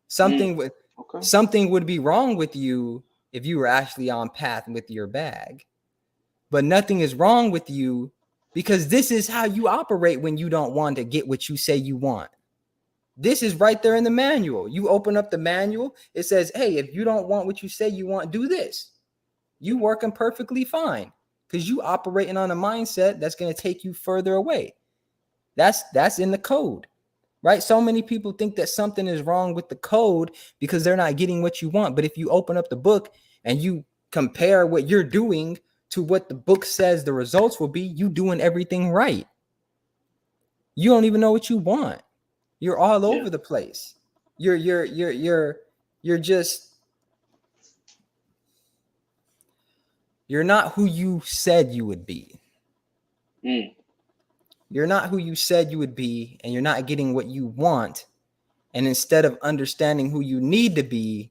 Something would be wrong with you if you were actually on path with your bag. But nothing is wrong with you because this is how you operate when you don't want to get what you say you want. This is right there in the manual. You open up the manual, it says, hey, if you don't want what you say you want, do this. You working perfectly fine because you operating on a mindset that's going to take you further away. That's in the code, right? So many people think that something is wrong with the code because they're not getting what you want. But if you open up the book and you compare what you're doing to what the book says the results will be, you doing everything right. You don't even know what you want. You're all over the place. You're not who you said you would be. You're not who you said you would be, and you're not getting what you want. And instead of understanding who you need to be,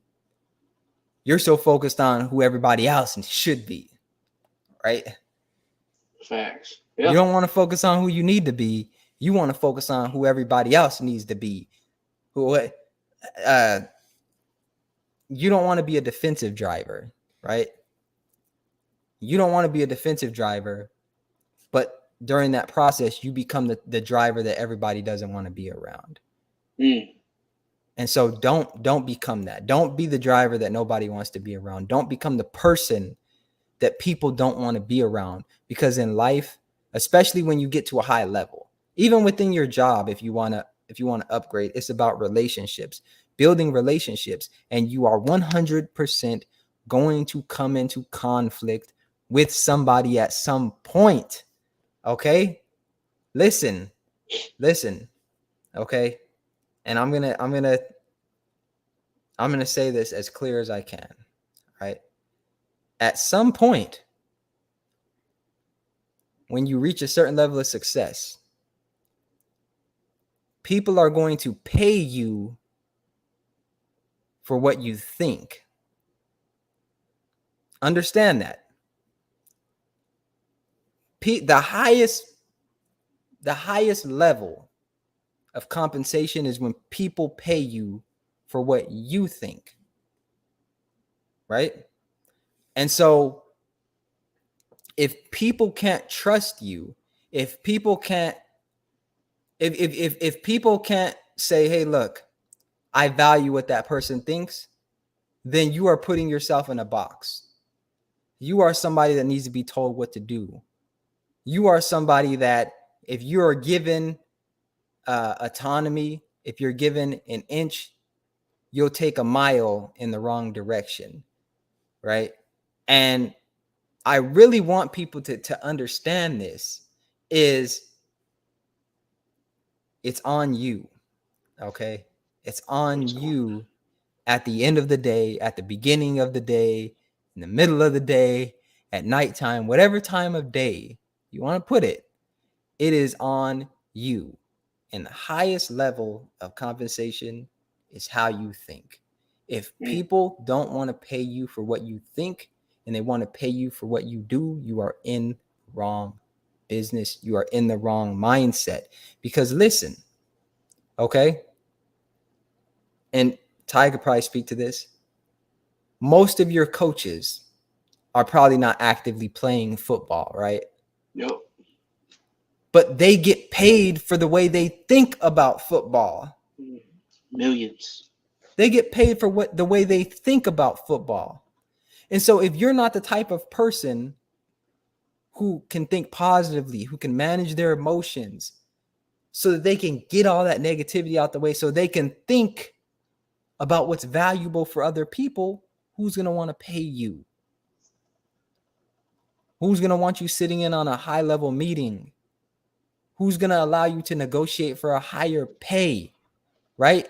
you're so focused on who everybody else should be, right? Facts. Yep. You don't want to focus on who you need to be. You want to focus on who everybody else needs to be. You don't want to be a defensive driver, right? You don't want to be a defensive driver, but during that process, you become the driver that everybody doesn't want to be around. And so don't become that. Don't be the driver that nobody wants to be around. Don't become the person that people don't want to be around, because in life, especially when you get to a high level, even within your job, if you want to upgrade, it's about relationships, building relationships, and you are 100% going to come into conflict with somebody at some point. Okay? Listen. Okay? And I'm going to say this as clear as I can, right? At some point, when you reach a certain level of success, people are going to pay you for what you think. Understand that. The highest level of compensation is when people pay you for what you think. Right? And so if people can't trust you, if people can't say, hey, look, I value what that person thinks, then you are putting yourself in a box. You are somebody that needs to be told what to do. You are somebody that if you are given autonomy, if you're given an inch, you'll take a mile in the wrong direction, right? And I really want people to understand this is it's on you, okay? It's on you at the end of the day, at the beginning of the day, in the middle of the day, at nighttime, whatever time of day you want to put it, it is on you. And the highest level of compensation is how you think. If people don't want to pay you for what you think and they want to pay you for what you do, you are in wrong business. You are in the wrong mindset. Because listen, okay? And Ty could probably speak to this. Most of your coaches are probably not actively playing football, right? Yep. But they get paid for the way they think about football. Millions. They get paid for the way they think about football. And so if you're not the type of person who can think positively, who can manage their emotions so that they can get all that negativity out the way, so they can think about what's valuable for other people, who's going to want to pay you? Who's going to want you sitting in on a high-level meeting? Who's going to allow you to negotiate for a higher pay, right?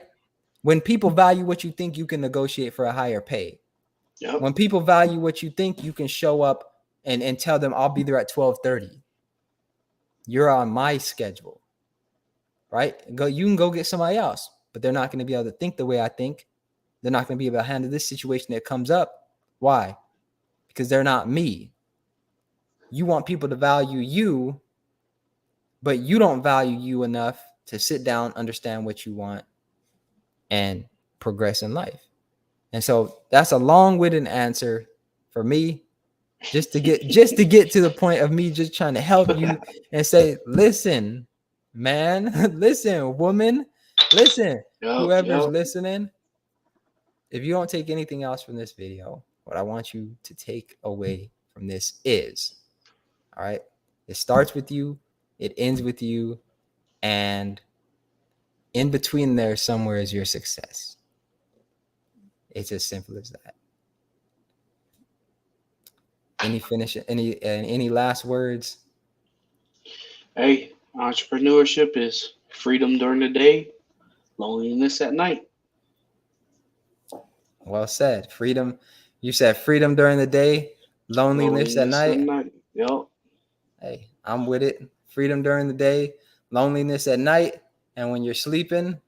When people value what you think, you can negotiate for a higher pay. Yep. When people value what you think, you can show up and tell them, I'll be there at 12:30. You're on my schedule, right? You can go get somebody else, but they're not going to be able to think the way I think. They're not going to be able to handle this situation that comes up. Why? Because they're not me. You want people to value you, but you don't value you enough to sit down, understand what you want, and progress in life. And so that's a long-winded answer for me, just to get to the point of me just trying to help you and say, listen, man, listen, woman, listen, whoever's listening, if you don't take anything else from this video, what I want you to take away from this is, all right, it starts with you, it ends with you, and in between there somewhere is your success. It's as simple as that. Any last words? Hey, entrepreneurship is freedom during the day, loneliness at night. Well said. Freedom. You said freedom during the day, loneliness at night. Yep. Hey, I'm with it. Freedom during the day, loneliness at night, and when you're sleeping,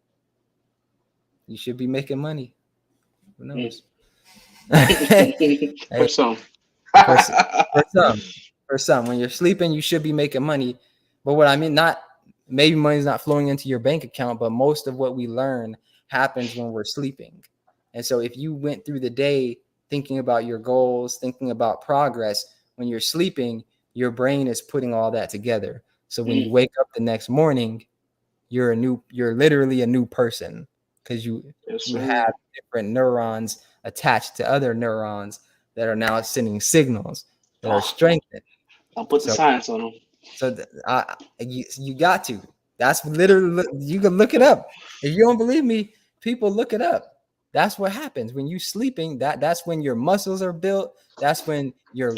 you should be making money. Who knows? For some. For some. When you're sleeping, you should be making money. But what I mean, not maybe money's not flowing into your bank account, but most of what we learn happens when we're sleeping. And so if you went through the day thinking about your goals, thinking about progress, when you're sleeping, your brain is putting all that together. So when you wake up the next morning, you're literally a new person, because you have different neurons attached to other neurons that are now sending signals that are strengthened. I'll put the science on them. So you got to. That's literally, you can look it up. If you don't believe me, people look it up. That's what happens when you're sleeping. That's when your muscles are built. That's when your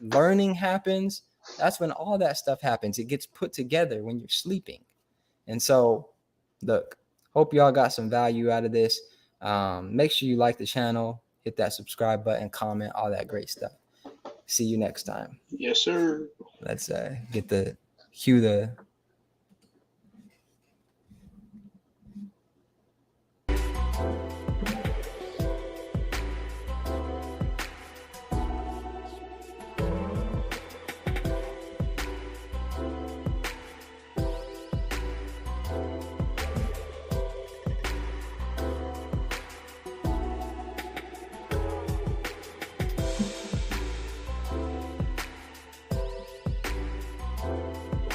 learning happens. That's when all that stuff happens. It gets put together when you're sleeping. And so, look, hope y'all got some value out of this. Make sure you like the channel, hit that subscribe button, comment, all that great stuff. See you next time. Yes, sir. Let's cue the